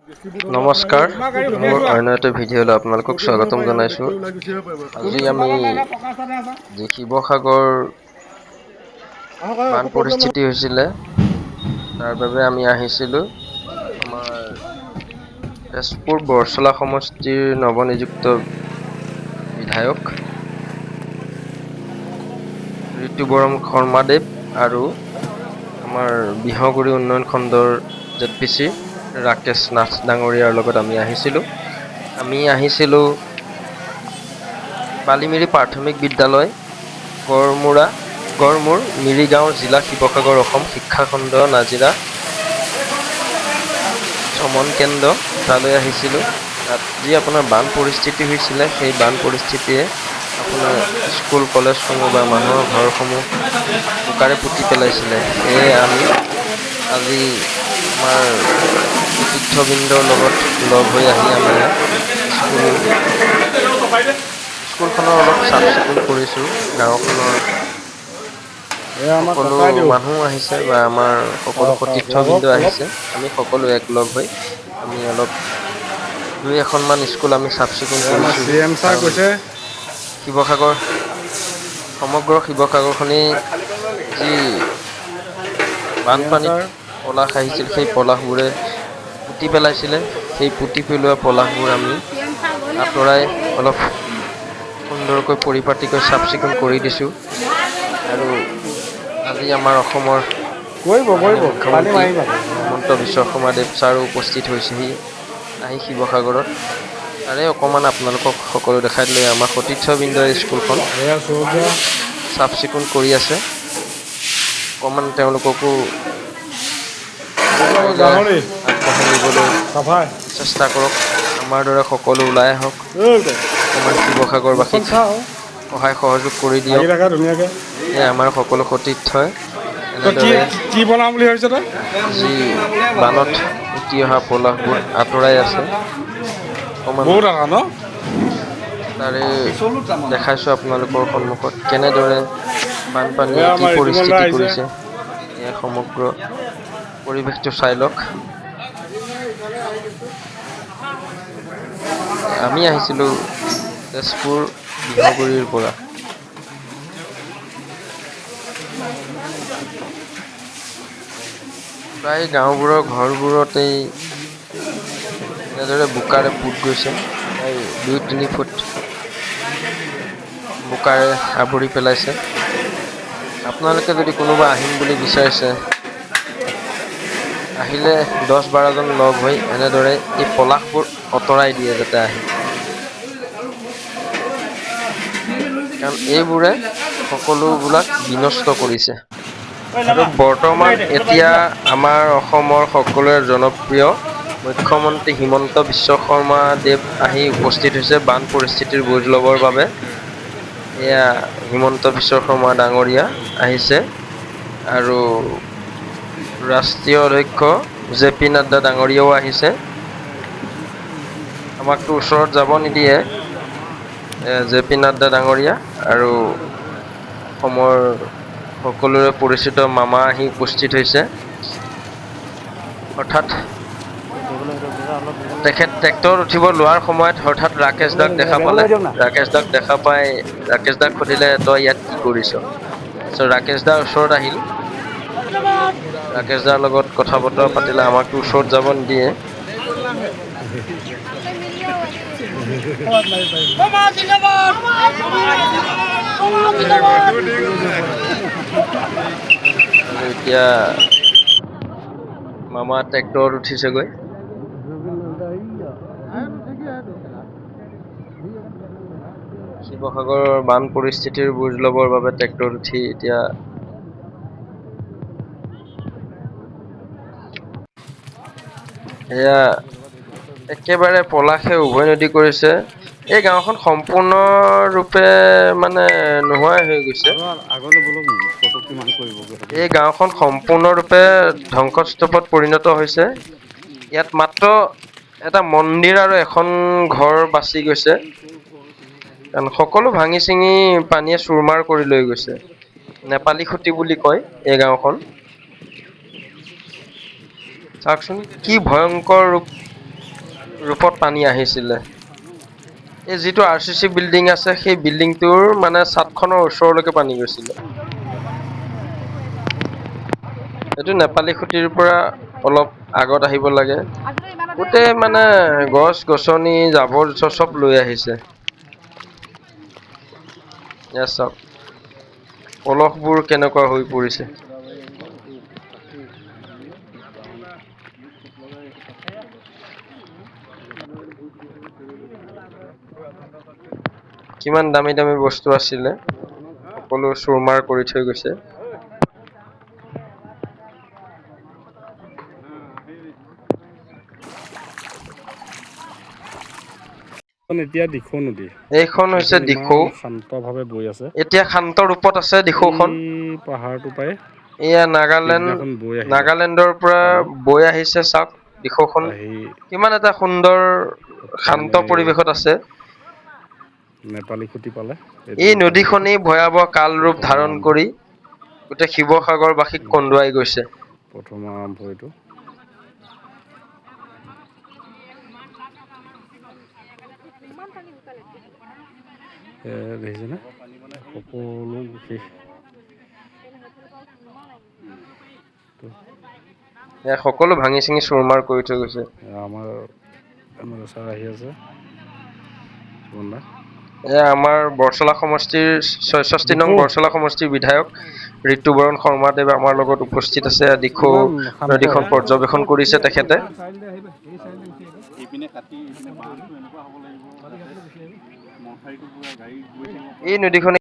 নমস্কাৰ, মোৰ অন্য এটা ভিডিঅ'লৈ আপোনালোকক স্বাগতম জনাইছোঁ। আজি আমি যি শিৱসাগৰ বান পৰিস্থিতি হৈছিলে তাৰ বাবে আমি আহিছিলোঁ। আমাৰ তেজপুৰ বৰচলা সমষ্টিৰ নৱনিযুক্ত বিধায়ক ঋতুপৰণ শৰ্মাদেৱ আৰু আমাৰ বিহগুৰি উন্নয়ন খণ্ডৰ ZPC ৰাকেশ নাথ ডাঙৰীয়াৰ লগত আমি আহিছিলোঁ বালিমিৰি প্ৰাথমিক বিদ্যালয়, গড়মূৰ মিৰিগাঁও, জিলা শিৱসাগৰ, অসম। শিক্ষাখণ্ড নাজিৰা চমন কেন্দ্ৰ, তালৈ আহিছিলোঁ। তাত যি আপোনাৰ বান পৰিস্থিতি হৈছিলে, সেই বান পৰিস্থিতিয়ে আপোনাৰ স্কুল কলেজসমূহ বা মানুহৰ ঘৰসমূহ বোকাৰে পুতি পেলাইছিলে। সেয়ে আমি আজি আমাৰ তীৰ্থবৃন্দৰ লগত লগ হৈ আহি আমি স্কুলখনৰ অলপ চাফ চিকুণ কৰিছোঁ। গাঁওখনৰ সকলো মানুহ আহিছে বা আমাৰ সকলো সতীৰ্থবৃন্দ আহিছে। আমি সকলো একলগ হৈ আমি অলপ 2-এখনমান স্কুল আমি চাফ চিকুণ কৰিছোঁ। সমগ্ৰ শিৱসাগৰখনেই যি বানপানীত পলাশ আহিছিল, সেই পলাশবোৰে পুতি পেলাইছিলে। সেই পুতি পেলোৱা পলাশবোৰ আমি আঁতৰাই অলপ সুন্দৰকৈ পৰিপাটিকৈ চাফ চিকুণ কৰি দিছোঁ। আৰু আজি আমাৰ অসমৰ মুখ্যমন্ত্ৰী হিমন্ত বিশ্ব শৰ্মাদেৱ ছাৰো উপস্থিত হৈছেহি আহি শিৱসাগৰত। তাৰে অকণমান আপোনালোকক সকলো দেখাই দিলে। আমাৰ সতীৰ্থবৃন্দই স্কুলখন চাফ চিকুণ কৰি আছে। অকণমান তেওঁলোককো আগবঢ়াই নিবলৈ চেষ্টা কৰক। আমাৰ দৰে সকলো ওলাই আহক, অকণমান শিৱসাগৰবাসীক সহায় সহযোগ কৰি দিয়ক। আমাৰ সকলো সতীৰ্থই এনেদৰে যি বানত উটি অহা পলাশবোৰ আঁতৰাই আছে। তাৰে দেখাইছোঁ আপোনালোকৰ সন্মুখত কেনেদৰে বানপানীয়ে কি পৰিস্থিতি কৰিছে। এই সমগ্ৰ পৰিৱেশটো চাই লওক। আমি আহিছিলোঁ তেজপুৰ বিহগুৰিৰ পৰা। প্ৰায় গাঁওবোৰৰ ঘৰবোৰতেই এনেদৰে বোকাৰে পুত গৈছে। প্ৰায় 2-3 ফুট বোকাৰে আৱৰি পেলাইছে। আপোনালোকে যদি কোনোবা আহিম বুলি বিচাৰিছে, আহিলে 10-12জন লগ হৈ এনেদৰে এই পলাশবোৰ আঁতৰাই দিয়ে যাতে আহি, কাৰণ এইবোৰে সকলোবিলাক বিনষ্ট কৰিছে। আৰু বৰ্তমান এতিয়া আমাৰ অসমৰ সকলোৰে জনপ্ৰিয় মুখ্যমন্ত্ৰী হিমন্ত বিশ্ব শৰ্মা দেৱ আহি উপস্থিত হৈছে বান পৰিস্থিতিৰ বুজ ল'বৰ বাবে। এয়া হিমন্ত বিশ্ব শৰ্মা ডাঙৰীয়া আহিছে আৰু ৰাষ্ট্ৰীয় অধ্যক্ষ JP নাড্ডা ডাঙৰীয়াও আহিছে। আমাকতো ওচৰত যাব নিদিয়ে JP নাড্ডা ডাঙৰীয়া আৰু অসমৰ সকলোৰে পৰিচিত মামা আহি উপস্থিত হৈছে। অৰ্থাৎ তেখেত ট্ৰেক্টৰত উঠিব লোৱাৰ সময়ত হঠাৎ ৰাকেশ দাক দেখা পালে। ৰাকেশ দাক সুধিলে, তই ইয়াত কি কৰিছ? তাৰপিছত ৰাকেশ দাৰ ওচৰত আহিল। ৰাকেশ দাৰ লগত কথা বতৰা পাতিলে। আমাকতো ওচৰত যাব নিদিয়ে। এতিয়া মামা ট্ৰেক্টৰত উঠিছেগৈ। শিৱসাগৰৰ বান পৰিস্থিতিৰ বুজ ল'বৰ বাবে ট্ৰেক্টৰত উঠি এতিয়া এয়া একেবাৰে পলাশে উভৈনদী কৰিছে। এই গাঁওখন সম্পূৰ্ণৰূপে মানে নোহোৱাই হৈ গৈছে। এই গাঁওখন সম্পূৰ্ণৰূপে ধ্বংসস্তূপত পৰিণত হৈছে। ইয়াত মাত্ৰ এটা মন্দিৰ আৰু এখন ঘৰ বাচি গৈছে, কাৰণ সকলো ভাঙি চিঙি পানীয়ে চুৰমাৰ কৰি লৈ গৈছে। নেপালী খুটি বুলি কয় এই গাঁওখন। চাওকচোন কি ভয়ংকৰ ৰূপ ৰূপত পানী আহিছিলে। এই যিটো RCC বিল্ডিং আছে সেই বিল্ডিংটোৰ মানে ছাদখনৰ ওচৰলৈকে পানী গৈছিলে। এইটো নেপালী খুঁটিৰ পৰা অলপ আগত আহিব লাগে। গোটেই মানে গছ গছনি জাবৰ জোথৰ চব লৈ আহিছে। এয়া চাওক পলসবোৰ কেনেকুৱা হৈ পৰিছে। কিমান দামী দামী বস্তু আছিলে সকলো চুৰমাৰ কৰি থৈ গৈছে। এতিয়া দিখৌ নদী। এইখন হৈছে দিখৌ। শান্তভাৱে বৈ আছে। এতিয়া শান্ত ৰূপত আছে দিখৌখন। পাহাৰটো পাই এয়া নাগালেণ্ডৰ পৰা বৈ আহিছে চাওক দিখৌখন। কিমান এটা সুন্দৰ শান্ত পৰিৱেশত আছে। নেপালী খুঁটি পালে। এই নদীখনেই ভয়াৱহ কাল ৰূপ ধাৰণ কৰি গোটেই শিৱসাগৰবাসীক কন্দুৱাই গৈছে। প্ৰথম আৰম্ভ এইটো। দেখিছেনে সকলো বিশেষ সকলো ভাঙি চিঙি চুৰমাৰ কৰি থৈ গৈছে। আমাৰ ছাৰ আহি আছে। এয়া আমাৰ বৰচলা সমষ্টিৰ ৬৬ নং বৰচলা সমষ্টিৰ বিধায়ক ঋতুবৰণ শৰ্মাদেৱ আমাৰ লগত উপস্থিত আছে। দিখৌ নদীখন পৰ্যবেক্ষণ কৰিছে তেখেতে। এই নদীখনে